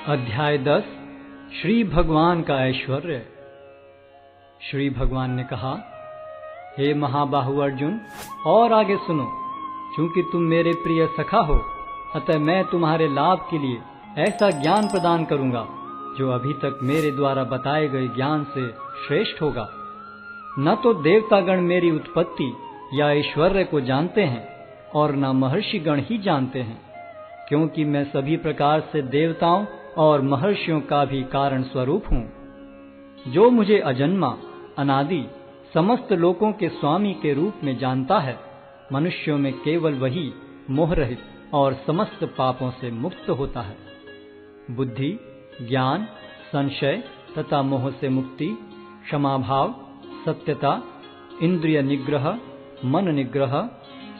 अध्याय 10 श्री भगवान का ऐश्वर्य। श्री भगवान ने कहा, हे महाबाहु अर्जुन, और आगे सुनो। चूंकि तुम मेरे प्रिय सखा हो, अतः मैं तुम्हारे लाभ के लिए ऐसा ज्ञान प्रदान करूंगा जो अभी तक मेरे द्वारा बताए गए ज्ञान से श्रेष्ठ होगा। न तो देवतागण मेरी उत्पत्ति या ऐश्वर्य को जानते हैं और न महर्षिगण ही जानते हैं, क्योंकि मैं सभी प्रकार से देवताओं और महर्षियों का भी कारण स्वरूप हूँ। जो मुझे अजन्मा, अनादि, समस्त लोकों के स्वामी के रूप में जानता है, मनुष्यों में केवल वही मोह रहित और समस्त पापों से मुक्त होता है। बुद्धि, ज्ञान, संशय तथा मोह से मुक्ति, क्षमाभाव, सत्यता, इंद्रिय निग्रह, मन निग्रह,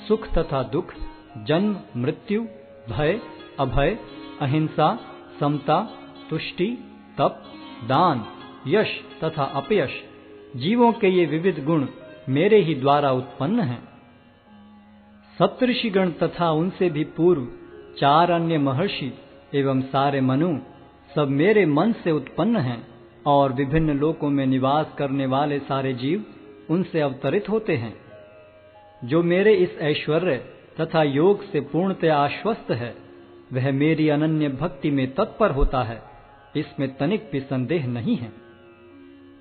सुख तथा दुख, जन्म मृत्यु, भय अभय, अहिंसा, समता, तुष्टि, तप, दान, यश तथा अपयश, जीवों के ये विविध गुण मेरे ही द्वारा उत्पन्न हैं। सप्तऋषिगण तथा उनसे भी पूर्व 4 अन्य महर्षि एवं सारे मनु सब मेरे मन से उत्पन्न हैं, और विभिन्न लोकों में निवास करने वाले सारे जीव उनसे अवतरित होते हैं। जो मेरे इस ऐश्वर्य तथा योग से पूर्णतया आश्वस्त है, वह मेरी अनन्य भक्ति में तत्पर होता है, इसमें तनिक भी संदेह नहीं है।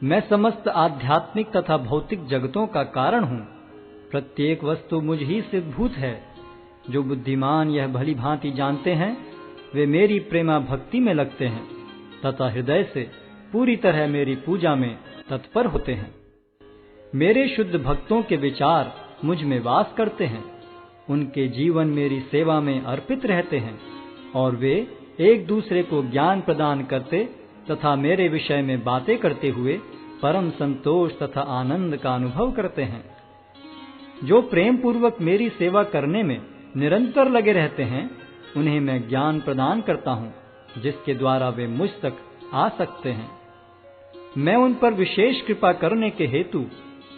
मैं समस्त आध्यात्मिक तथा भौतिक जगतों का कारण हूँ। प्रत्येक वस्तु मुझ ही से भूत है। जो बुद्धिमान यह भली भांति जानते हैं, वे मेरी प्रेमा भक्ति में लगते हैं तथा हृदय से पूरी तरह मेरी पूजा में तत्पर होते हैं। मेरे शुद्ध भक्तों के विचार मुझ में वास करते हैं। उनके जीवन मेरी सेवा में अर्पित रहते हैं, और वे एक दूसरे को ज्ञान प्रदान करते तथा मेरे विषय में बातें करते हुए परम संतोष तथा आनंद का अनुभव करते हैं। जो प्रेम पूर्वक मेरी सेवा करने में निरंतर लगे रहते हैं, उन्हें मैं ज्ञान प्रदान करता हूँ, जिसके द्वारा वे मुझ तक आ सकते हैं। मैं उन पर विशेष कृपा करने के हेतु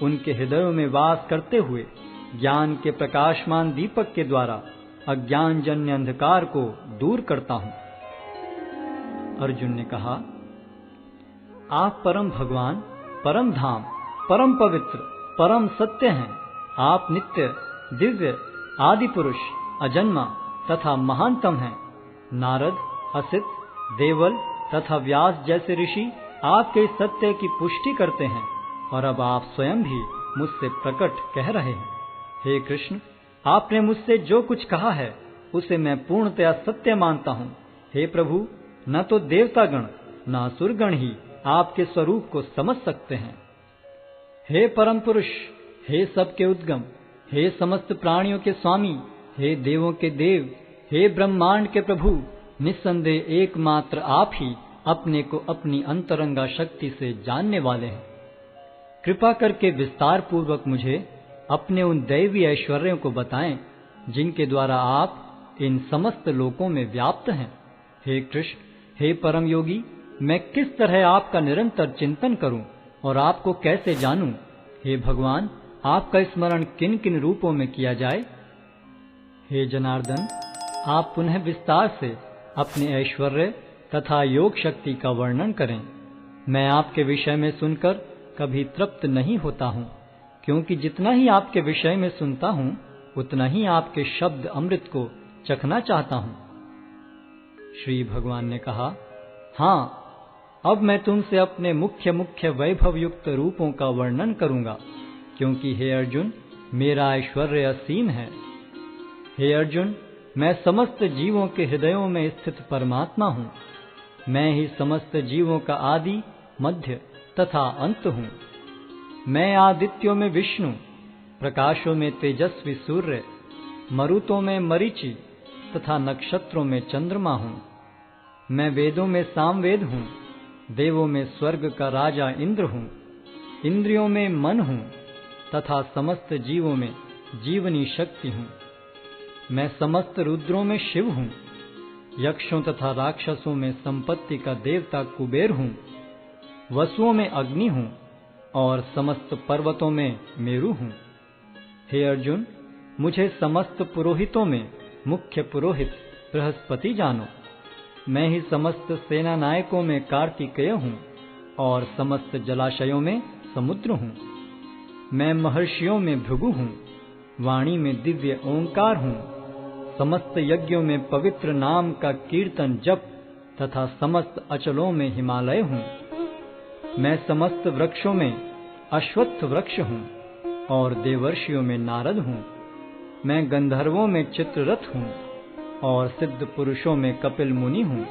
उनके हृदयों में वास करते हुए ज्ञान के प्रकाशमान दीपक के द्वारा अज्ञानजन्य अंधकार को दूर करता हूँ। अर्जुन ने कहा, आप परम भगवान, परम धाम, परम पवित्र, परम सत्य हैं। आप नित्य, दिव्य, आदि पुरुष, अजन्मा तथा महानतम हैं। नारद, असित, देवल तथा व्यास जैसे ऋषि आपके सत्य की पुष्टि करते हैं, और अब आप स्वयं भी मुझसे प्रकट कह रहे हैं। हे कृष्ण, आपने मुझसे जो कुछ कहा है उसे मैं पूर्णतया सत्य मानता हूँ। हे प्रभु, न तो देवतागण न असुरगण ही आपके स्वरूप को समझ सकते हैं। हे परम पुरुष, हे सबके उद्गम, हे समस्त प्राणियों के स्वामी, हे देवों के देव, हे ब्रह्मांड के प्रभु, निस्संदेह एकमात्र आप ही अपने को अपनी अंतरंगा शक्ति से जानने वाले हैं। कृपा करके विस्तार पूर्वक मुझे अपने उन दैवी ऐश्वर्यों को बताएं, जिनके द्वारा आप इन समस्त लोकों में व्याप्त हैं। हे कृष्ण, हे परम योगी, मैं किस तरह आपका निरंतर चिंतन करूं और आपको कैसे जानूं? हे भगवान, आपका स्मरण किन किन रूपों में किया जाए? हे जनार्दन, आप पुनः विस्तार से अपने ऐश्वर्य तथा योग शक्ति का वर्णन करें। मैं आपके विषय में सुनकर कभी तृप्त नहीं होता हूँ, क्योंकि जितना ही आपके विषय में सुनता हूँ, उतना ही आपके शब्द अमृत को चखना चाहता हूँ। श्री भगवान ने कहा, हाँ, अब मैं तुमसे अपने मुख्य मुख्य वैभव युक्त रूपों का वर्णन करूंगा, क्योंकि हे अर्जुन, मेरा ऐश्वर्य असीम है। हे अर्जुन, मैं समस्त जीवों के हृदयों में स्थित परमात्मा हूँ। मैं ही समस्त जीवों का आदि, मध्य तथा अंत हूँ। मैं आदित्यों में विष्णु, प्रकाशों में तेजस्वी सूर्य, मरुतों में मरीचि तथा नक्षत्रों में चंद्रमा हूँ। मैं वेदों में सामवेद हूँ, देवों में स्वर्ग का राजा इंद्र हूँ, इंद्रियों में मन हूँ तथा समस्त जीवों में जीवनी शक्ति हूँ। मैं समस्त रुद्रों में शिव हूँ, यक्षों तथा राक्षसों में संपत्ति का देवता कुबेर हूँ, वसुओं में अग्नि हूँ और समस्त पर्वतों में मेरु हूँ। हे अर्जुन, मुझे समस्त पुरोहितों में मुख्य पुरोहित बृहस्पति जानो। मैं ही समस्त सेना नायकों में कार्तिकेय हूँ और समस्त जलाशयों में समुद्र हूँ। मैं महर्षियों में भृगु हूँ, वाणी में दिव्य ओंकार हूँ, समस्त यज्ञों में पवित्र नाम का कीर्तन जप तथा समस्त अचलों में हिमालय हूँ। मैं समस्त वृक्षों में अश्वत्थ वृक्ष हूँ और देवर्षियों में नारद हूँ। मैं गंधर्वों में चित्ररथ हूँ और सिद्ध पुरुषों में कपिल मुनि हूँ।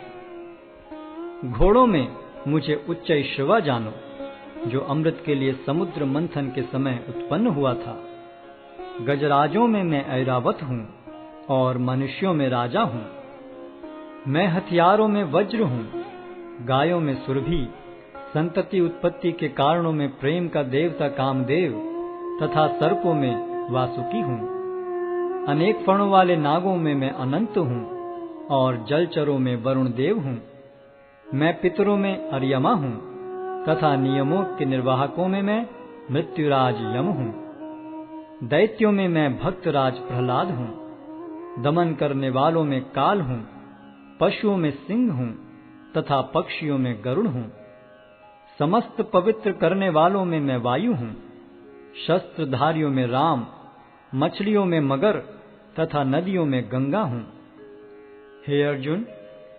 घोड़ों में मुझे उच्चैश्रवा जानो, जो अमृत के लिए समुद्र मंथन के समय उत्पन्न हुआ था। गजराजों में मैं ऐरावत हूँ और मनुष्यों में राजा हूँ। मैं हथियारों में वज्र हूँ, गायों में सुरभि, संतति उत्पत्ति के कारणों में प्रेम का देवता कामदेव तथा सर्पों में वासुकी हूँ। अनेक फणों वाले नागों में मैं अनंत हूँ और जलचरों में वरुण देव हूँ। मैं पितरों में अर्यमा हूँ तथा नियमों के निर्वाहकों में मैं मृत्युराज यम हूँ। दैत्यों में मैं भक्तराज प्रहलाद हूँ, दमन करने वालों में काल हूँ, पशुओं में सिंह हूँ तथा पक्षियों में गरुड़ हूँ। समस्त पवित्र करने वालों में मैं वायु हूँ, शस्त्रधारियों में राम, मछलियों में मगर तथा नदियों में गंगा हूँ। हे अर्जुन,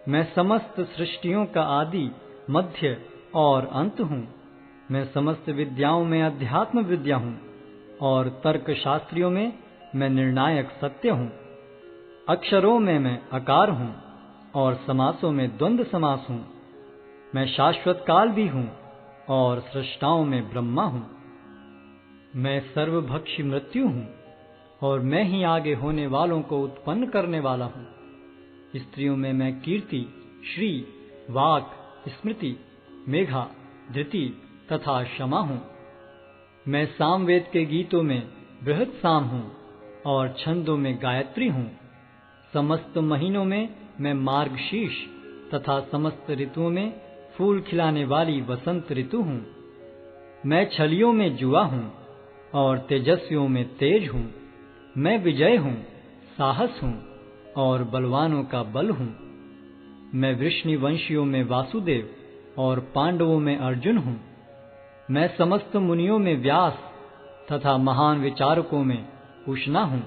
मैं समस्त सृष्टियों का आदि, मध्य और अंत हूँ। मैं समस्त विद्याओं में अध्यात्म विद्या हूँ और तर्क शास्त्रियों में मैं निर्णायक सत्य हूँ। अक्षरों में मैं अकार हूँ और समासों में द्वंद्व समास हूँ। मैं शाश्वत काल भी हूँ और सृष्टाओं में ब्रह्मा हूँ। मैं सर्वभक्षी मृत्यु हूँ और मैं ही आगे होने वालों को उत्पन्न करने वाला हूँ। स्त्रियों में मैं कीर्ति, श्री, वाक, स्मृति, मेघा, धृति तथा क्षमा हूँ। मैं सामवेद के गीतों में बृहत साम हूँ और छंदों में गायत्री हूँ। समस्त महीनों में मैं मार्गशीर्ष तथा समस्त ऋतुओं में फूल खिलाने वाली वसंत ऋतु हूँ। मैं छलियों में जुआ हूँ और तेजस्वियों में तेज हूँ। मैं विजय हूँ, साहस हूँ और बलवानों का बल हूँ। मैं वृष्णिवंशियों में वासुदेव और पांडवों में अर्जुन हूँ। मैं समस्त मुनियों में व्यास तथा महान विचारकों में उष्णा हूँ।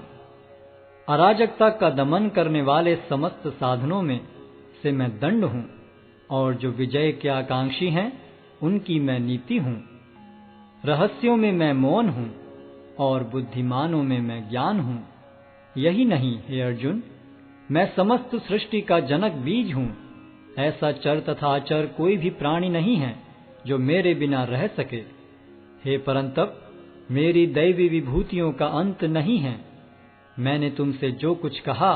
अराजकता का दमन करने वाले समस्त साधनों में से मैं दंड हूँ और जो विजय के आकांक्षी हैं उनकी मैं नीति हूँ। रहस्यों में मैं मौन हूँ और बुद्धिमानों में मैं ज्ञान हूँ। यही नहीं हे अर्जुन, मैं समस्त सृष्टि का जनक बीज हूँ। ऐसा चर तथा अचर कोई भी प्राणी नहीं है जो मेरे बिना रह सके। हे परंतप, मेरी दैवी विभूतियों का अंत नहीं है। मैंने तुमसे जो कुछ कहा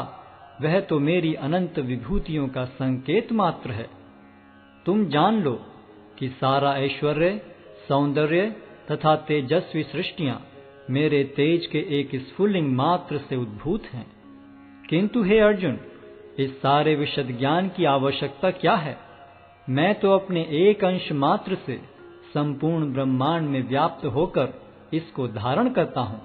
वह तो मेरी अनंत विभूतियों का संकेत मात्र है। तुम जान लो कि सारा ऐश्वर्य, सौंदर्य तथा तेजस्वी सृष्टियां मेरे तेज के एक स्फुल्लिंग मात्र से उद्भूत हैं। किंतु हे अर्जुन, इस सारे विशद ज्ञान की आवश्यकता क्या है? मैं तो अपने एक अंश मात्र से संपूर्ण ब्रह्मांड में व्याप्त होकर इसको धारण करता हूँ।